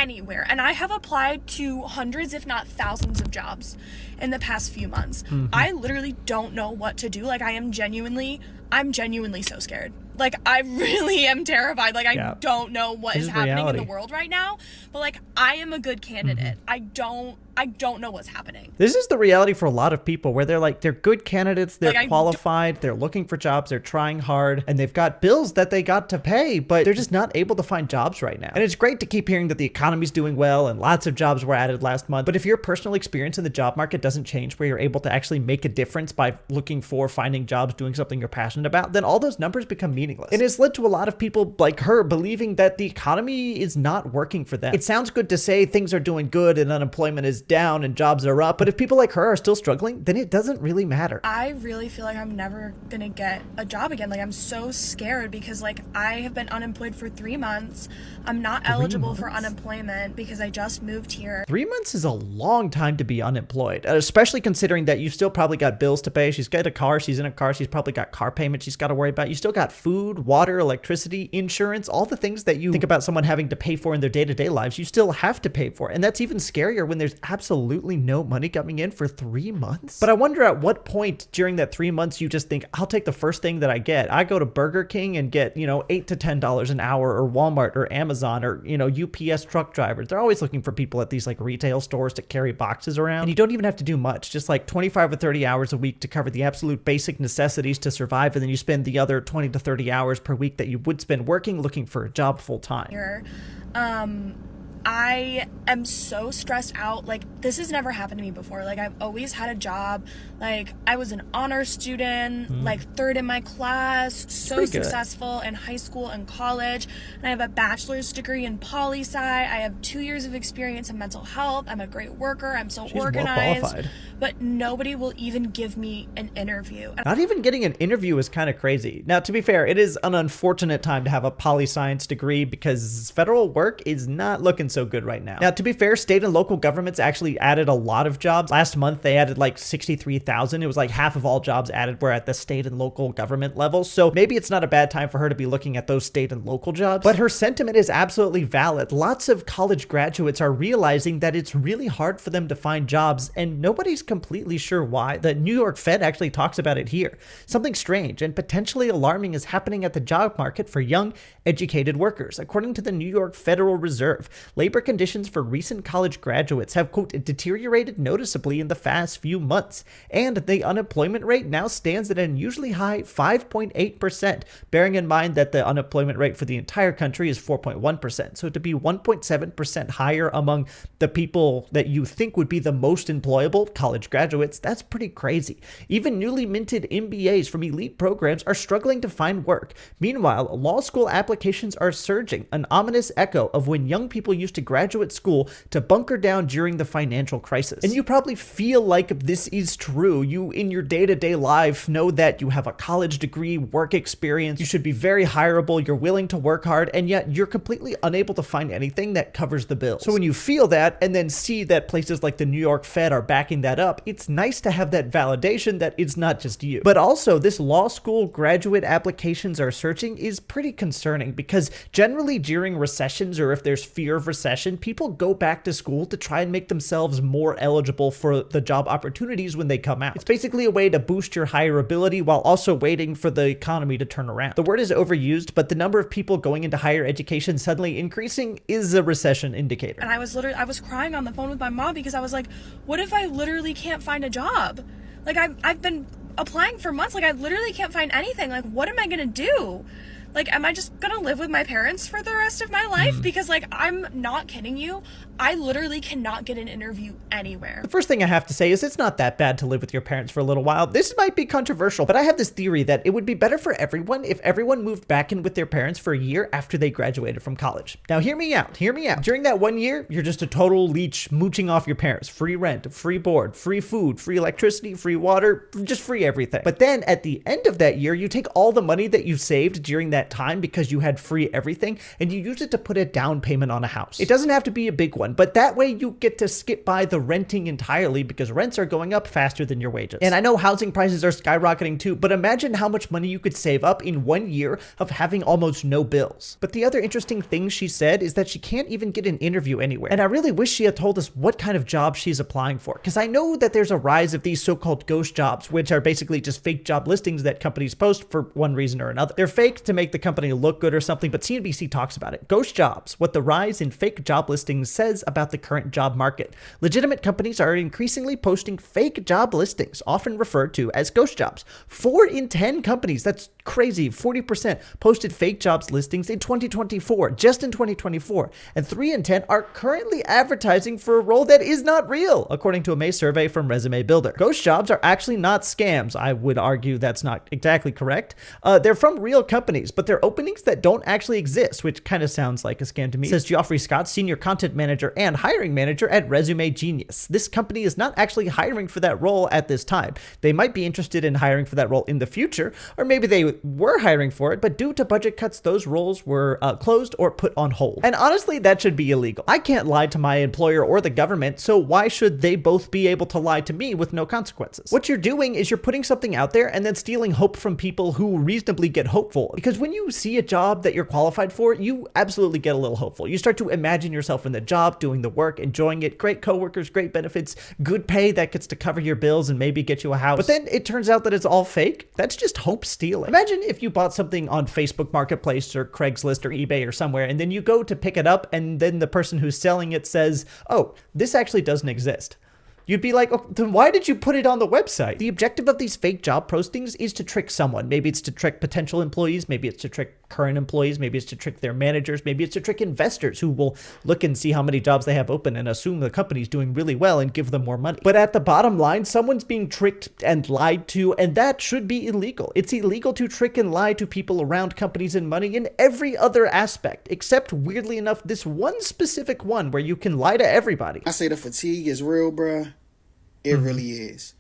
anywhere. And I have applied to hundreds, if not thousands of jobs in the past few months. I literally don't know what to do. Like, I'm genuinely so scared. Like, I really am terrified. Like, I don't know what is happening in the world right now. But, like, I am a good candidate. I don't know what's happening. This is the reality for a lot of people where they're like, they're good candidates, they're qualified, they're looking for jobs, they're trying hard, and they've got bills that they got to pay, but they're just not able to find jobs right now. And it's great to keep hearing that the economy's doing well and lots of jobs were added last month. But if your personal experience in the job market doesn't change where you're able to actually make a difference by looking for finding jobs, doing something you're passionate about, then all those numbers become meaningless. And it's led to a lot of people like her believing that the economy is not working for them. It sounds good to say things are doing good and unemployment is down and jobs are up, but if people like her are still struggling, then it doesn't really matter. I really feel like I'm never gonna get a job again. Like, I'm so scared because, like, I have been unemployed for 3 months. I'm not eligible for unemployment because I just moved here. 3 months is a long time to be unemployed, especially considering that you still probably got bills to pay. She's got a car, she's in a car, she's probably got car payments she's got to worry about. You still got food, water, electricity, insurance, all the things that you think about someone having to pay for in their day-to-day lives, you still have to pay for. And that's even scarier when there's absolutely no money coming in for 3 months. But I wonder at what point during that 3 months you just think, I'll take the first thing that I get. I go to Burger King and get, $8 to $10 an hour, or Walmart or Amazon or, UPS truck drivers. They're always looking for people at these like retail stores to carry boxes around. And you don't even have to do much, just like 25 or 30 hours a week to cover the absolute basic necessities to survive. And then you spend the other 20 to 30 hours per week that you would spend working, looking for a job full time. I am so stressed out. Like, this has never happened to me before. Like, I've always had a job. Like, I was an honor student, like third in my class, so successful in high school and college. And I have a bachelor's degree in poli-sci. I have 2 years of experience in mental health. I'm a great worker. I'm so organized. Well qualified. But nobody will even give me an interview. Not even getting an interview is kind of crazy. Now, to be fair, it is an unfortunate time to have a poli-science degree because federal work is not looking so good right now. Now, to be fair, state and local governments actually added a lot of jobs. Last month, they added like 63,000. It was like half of all jobs added were at the state and local government level. So maybe it's not a bad time for her to be looking at those state and local jobs. But her sentiment is absolutely valid. Lots of college graduates are realizing that it's really hard for them to find jobs, and nobody's completely sure why. The New York Fed actually talks about it here. Something strange and potentially alarming is happening at the job market for young, educated workers. According to the New York Federal Reserve, labor conditions for recent college graduates have, quote, deteriorated noticeably in the past few months, and the unemployment rate now stands at an unusually high 5.8%, bearing in mind that the unemployment rate for the entire country is 4.1%. So to be 1.7% higher among the people that you think would be the most employable, college graduates, that's pretty crazy. Even newly minted MBAs from elite programs are struggling to find work. Meanwhile, law school applications are surging, an ominous echo of when young people used to graduate school to bunker down during the financial crisis. And you probably feel like this is true. You, in your day-to-day life, know that you have a college degree, work experience, you should be very hireable, you're willing to work hard, and yet you're completely unable to find anything that covers the bills. So when you feel that and then see that places like the New York Fed are backing that up, it's nice to have that validation that it's not just you. But also, this law school graduate applications are surging is pretty concerning because generally during recessions, or if there's fear of recession, people go back to school to try and make themselves more eligible for the job opportunities when they come out. It's basically a way to boost your hireability while also waiting for the economy to turn around. The word is overused, but the number of people going into higher education suddenly increasing is a recession indicator. And I was crying on the phone with my mom because I was like, what if I literally can't find a job? Like, I've been applying for months. Like, I literally can't find anything. Like, what am I gonna do? Like, am I just gonna live with my parents for the rest of my life? Because, like, I'm not kidding you. I literally cannot get an interview anywhere. The first thing I have to say is it's not that bad to live with your parents for a little while. This might be controversial, but I have this theory that it would be better for everyone if everyone moved back in with their parents for a year after they graduated from college. Now, hear me out. During that 1 year, you're just a total leech mooching off your parents. Free rent, free board, free food, free electricity, free water, just free everything. But then at the end of that year, you take all the money that you saved during that that time because you had free everything, and you use it to put a down payment on a house. It doesn't have to be a big one, but that way you get to skip by the renting entirely because rents are going up faster than your wages. And I know housing prices are skyrocketing too, but imagine how much money you could save up in 1 year of having almost no bills. But the other interesting thing she said is that she can't even get an interview anywhere. And I really wish she had told us what kind of job she's applying for, because I know that there's a rise of these so-called ghost jobs, which are basically just fake job listings that companies post for one reason or another. They're fake to make the company look good or something, but CNBC talks about it. Ghost jobs, what the rise in fake job listings says about the current job market. Legitimate companies are increasingly posting fake job listings, often referred to as ghost jobs. 4 in 10 companies, that's crazy, 40%, posted fake jobs listings in 2024, just in 2024, and 3 in 10 are currently advertising for a role that is not real, according to a May survey from Resume Builder. Ghost jobs are actually not scams. I would argue that's not exactly correct. They're from real companies, but they're openings that don't actually exist, which kind of sounds like a scam to me, says Geoffrey Scott, senior content manager and hiring manager at Resume Genius. This company is not actually hiring for that role at this time. They might be interested in hiring for that role in the future, or maybe they were hiring for it, but due to budget cuts, those roles were closed or put on hold. And honestly, that should be illegal. I can't lie to my employer or the government, so why should they both be able to lie to me with no consequences? What you're doing is you're putting something out there and then stealing hope from people who reasonably get hopeful. Because when you see a job that you're qualified for, you absolutely get a little hopeful. You start to imagine yourself in the job, doing the work, enjoying it, great coworkers, great benefits, good pay that gets to cover your bills and maybe get you a house. But then it turns out that it's all fake. That's just hope stealing. Imagine if you bought something on Facebook Marketplace or Craigslist or eBay or somewhere, and then you go to pick it up, and then the person who's selling it says, "Oh, this actually doesn't exist." You'd be like, oh, then why did you put it on the website? The objective of these fake job postings is to trick someone. Maybe it's to trick potential employees. Maybe it's to trick current employees. Maybe it's to trick their managers. Maybe it's to trick investors who will look and see how many jobs they have open and assume the company's doing really well and give them more money. But at the bottom line, someone's being tricked and lied to, and that should be illegal. It's illegal to trick and lie to people around companies and money in every other aspect, except, weirdly enough, this one specific one where you can lie to everybody. I say the fatigue is real, bruh. It really is.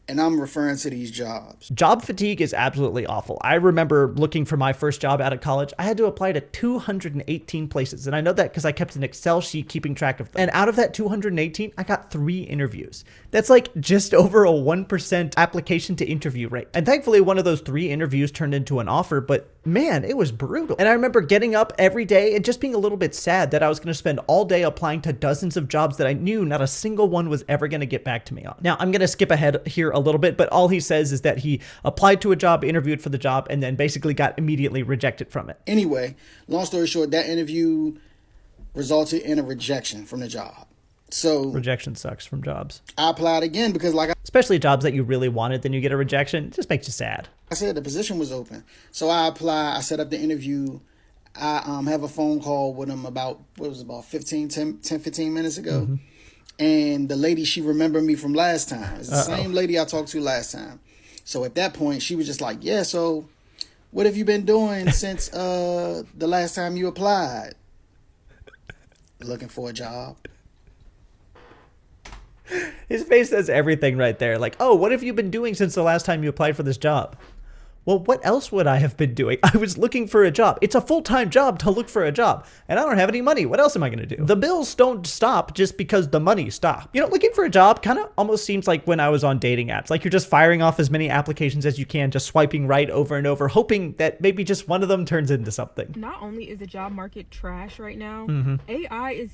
And I'm referring to these jobs. Job fatigue is absolutely awful. I remember looking for my first job out of college. I had to apply to 218 places. And I know that because I kept an Excel sheet keeping track of them. And out of that 218, I got 3 interviews. That's like just over a 1% application to interview rate. And thankfully, one of those 3 interviews turned into an offer, but man, it was brutal. And I remember getting up every day and just being a little bit sad that I was going to spend all day applying to dozens of jobs that I knew not a single one was ever going to get back to me on. Now, I'm going to skip ahead here a little bit, but all he says is that he applied to a job, interviewed for the job, and then basically got immediately rejected from it. Anyway, long story short, that interview resulted in a rejection from the job. So rejection sucks from jobs. I applied again because especially jobs that you really wanted, then you get a rejection. It just makes you sad. I said the position was open. So I applied, I set up the interview. I have a phone call with him about 15 minutes ago. Mm-hmm. And the lady, she remembered me from last time. It's the same lady I talked to last time. So at that point, she was just like, yeah, so what have you been doing since the last time you applied? Looking for a job. His face says everything right there. Like, oh, what have you been doing since the last time you applied for this job? Well, what else would I have been doing? I was looking for a job. It's a full-time job to look for a job, and I don't have any money. What else am I going to do? The bills don't stop just because the money stopped. You know, looking for a job kind of almost seems like when I was on dating apps. Like you're just firing off as many applications as you can, just swiping right over and over, hoping that maybe just one of them turns into something. Not only is the job market trash right now, AI is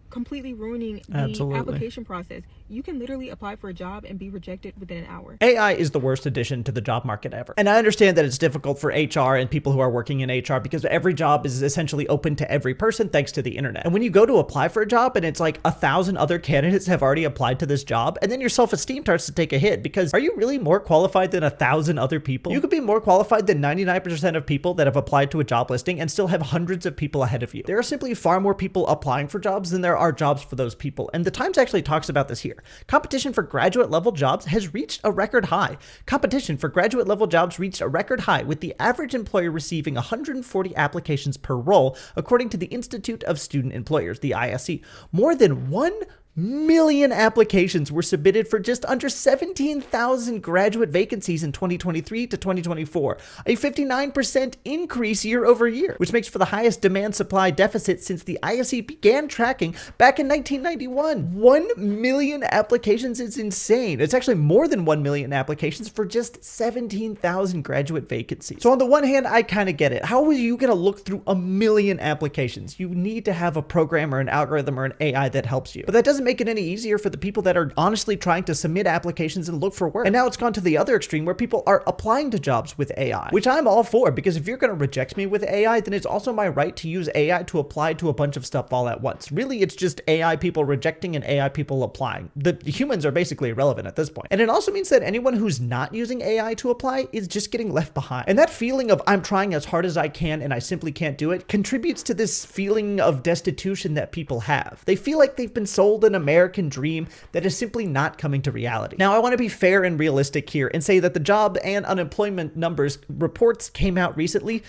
completely ruining the application process. You can literally apply for a job and be rejected within an hour. AI is the worst addition to the job market ever. And I understand that it's difficult for HR and people who are working in HR because every job is essentially open to every person thanks to the internet. And when you go to apply for a job and it's like 1,000 other candidates have already applied to this job, and then your self-esteem starts to take a hit because are you really more qualified than 1,000 other people? You could be more qualified than 99% of people that have applied to a job listing and still have hundreds of people ahead of you. There are simply far more people applying for jobs than there are jobs for those people. And the Times actually talks about this here. Competition for graduate level jobs has reached a record high. Competition for graduate level jobs reached a record high, with the average employer receiving 140 applications per role, according to the Institute of Student Employers, the ISE. More than 1 million applications were submitted for just under 17,000 graduate vacancies in 2023 to 2024, a 59% increase year over year, which makes for the highest demand-supply deficit since the ISE began tracking back in 1991. 1 million applications is insane. It's actually more than 1 million applications for just 17,000 graduate vacancies. So on the one hand, I kind of get it. How are you going to look through a million applications? You need to have a program or an algorithm or an AI that helps you. But that doesn't make it any easier for the people that are honestly trying to submit applications and look for work. And now it's gone to the other extreme where people are applying to jobs with AI, which I'm all for, because if you're going to reject me with AI, then it's also my right to use AI to apply to a bunch of stuff all at once. Really, it's just AI people rejecting and AI people applying. The humans are basically irrelevant at this point. And it also means that anyone who's not using AI to apply is just getting left behind. And that feeling of I'm trying as hard as I can and I simply can't do it contributes to this feeling of destitution that people have. They feel like they've been sold an American dream that is simply not coming to reality. Now, I want to be fair and realistic here and say that the job and unemployment numbers reports came out recently.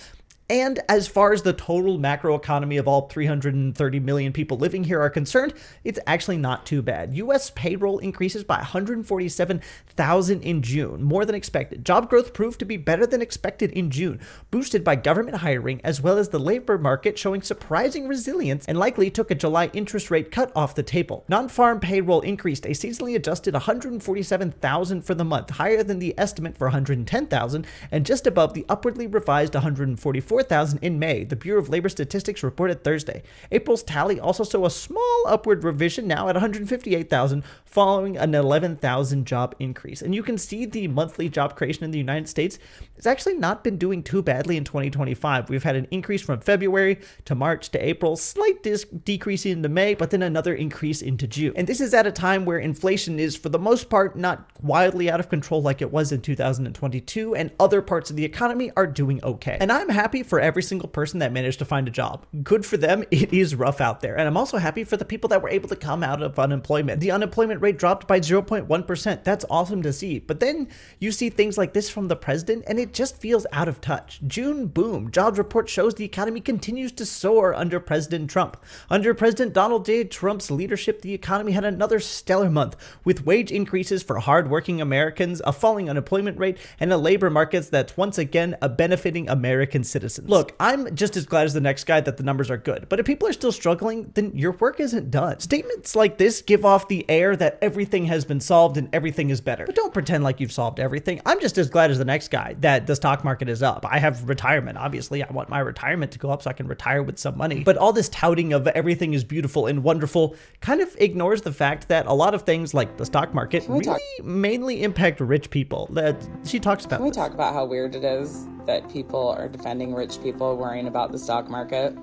And as far as the total macroeconomy of all 330 million people living here are concerned, it's actually not too bad. U.S. payroll increases by 147,000 in June, more than expected. Job growth proved to be better than expected in June, boosted by government hiring as well as the labor market showing surprising resilience and likely took a July interest rate cut off the table. Non-farm payroll increased a seasonally adjusted 147,000 for the month, higher than the estimate for 110,000 and just above the upwardly revised 144,000 in May, the Bureau of Labor Statistics reported Thursday. April's tally also saw a small upward revision, now at 158,000, following an 11,000 job increase. And you can see the monthly job creation in the United States has actually not been doing too badly in 2025. We've had an increase from February to March to April, slight decrease into May, but then another increase into June. And this is at a time where inflation is, for the most part, not wildly out of control like it was in 2022, and other parts of the economy are doing okay. And I'm happy for every single person that managed to find a job. Good for them. It is rough out there. And I'm also happy for the people that were able to come out of unemployment. The unemployment rate dropped by 0.1%. That's awesome to see. But then you see things like this from the president, and it just feels out of touch. June, boom. Jobs report shows the economy continues to soar under President Trump. Under President Donald J. Trump's leadership, the economy had another stellar month, with wage increases for hardworking Americans, a falling unemployment rate, and a labor market that's once again benefiting American citizens. Look, I'm just as glad as the next guy that the numbers are good, but if people are still struggling, then your work isn't done. Statements like this give off the air that everything has been solved and everything is better. But don't pretend like you've solved everything. I'm just as glad as the next guy that the stock market is up. I have retirement. Obviously, I want my retirement to go up so I can retire with some money. But all this touting of everything is beautiful and wonderful kind of ignores the fact that a lot of things like the stock market really mainly impact rich people. She talks about Can we talk about how weird it is that people are defending rich people worrying about the stock market?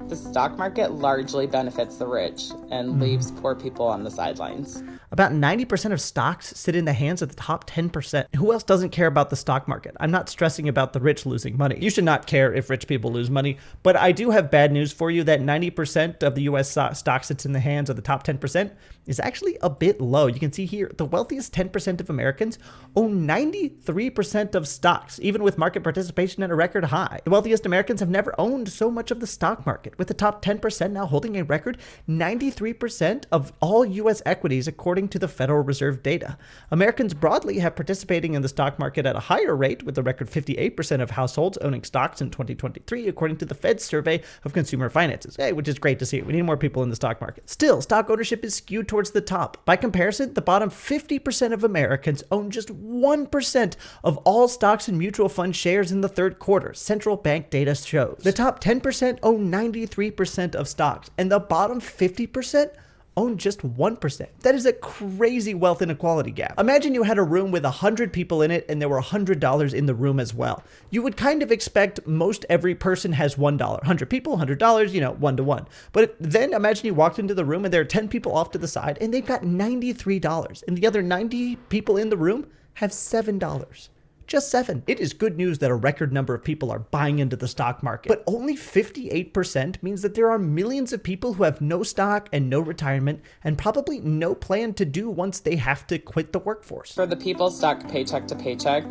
The stock market largely benefits the rich and leaves poor people on the sidelines. About 90% of stocks sit in the hands of the top 10%. Who else doesn't care about the stock market? I'm not stressing about the rich losing money. You should not care if rich people lose money, but I do have bad news for you that 90% of the US stock sits in the hands of the top 10% is actually a bit low. You can see here, the wealthiest 10% of Americans own 93% of stocks, even with market participation at a record high. The wealthiest Americans have never owned so much of the stock market, with the top 10% now holding a record 93% of all US equities, according to the Federal Reserve data. Americans broadly have participating in the stock market at a higher rate, with a record 58% of households owning stocks in 2023, according to the Fed's survey of consumer finances. Hey, which is great to see. We need more people in the stock market. Still, stock ownership is skewed towards the top. By comparison, the bottom 50% of Americans own just 1% of all stocks and mutual fund shares in the third quarter, central bank data shows. The top 10% own 93% of stocks, and the bottom 50% own just 1%. That is a crazy wealth inequality gap. Imagine you had a room with 100 people in it and there were $100 in the room as well. You would kind of expect most every person has $1. 100 people, $100, 1 to 1. But then imagine you walked into the room and there are 10 people off to the side and they've got $93, and the other 90 people in the room have $7. Just 7. It is good news that a record number of people are buying into the stock market, but only 58% means that there are millions of people who have no stock and no retirement and probably no plan to do once they have to quit the workforce. For the people stuck paycheck to paycheck,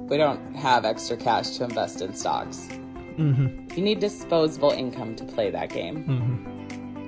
we don't have extra cash to invest in stocks. You need disposable income to play that game.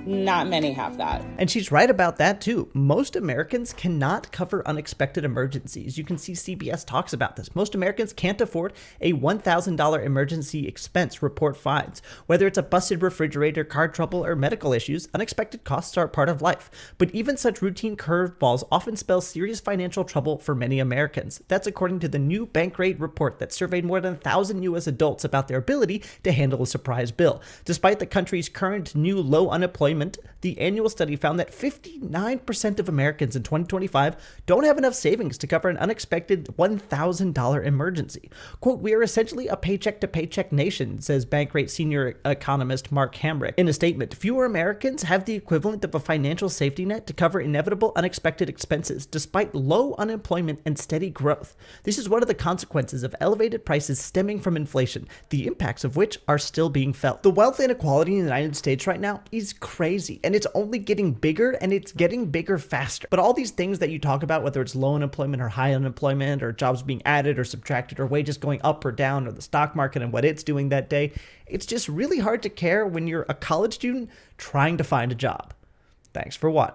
Not many have that. And she's right about that too. Most Americans cannot cover unexpected emergencies. You can see CBS talks about this. Most Americans can't afford a $1,000 emergency expense, report finds. Whether it's a busted refrigerator, car trouble, or medical issues, unexpected costs are a part of life. But even such routine curveballs often spell serious financial trouble for many Americans. That's according to the new Bankrate report that surveyed more than 1,000 U.S. adults about their ability to handle a surprise bill. Despite the country's current new low unemployment, the annual study found that 59% of Americans in 2025 don't have enough savings to cover an unexpected $1,000 emergency. Quote, "We are essentially a paycheck-to-paycheck nation," says Bankrate senior economist Mark Hamrick in a statement. "Fewer Americans have the equivalent of a financial safety net to cover inevitable unexpected expenses, despite low unemployment and steady growth. This is one of the consequences of elevated prices stemming from inflation, the impacts of which are still being felt." The wealth inequality in the United States right now is crazy, and it's only getting bigger, and it's getting bigger faster. But all these things that you talk about, whether it's low unemployment or high unemployment, or jobs being added or subtracted, or wages going up or down, or the stock market and what it's doing that day, it's just really hard to care when you're a college student trying to find a job. Thanks for watching.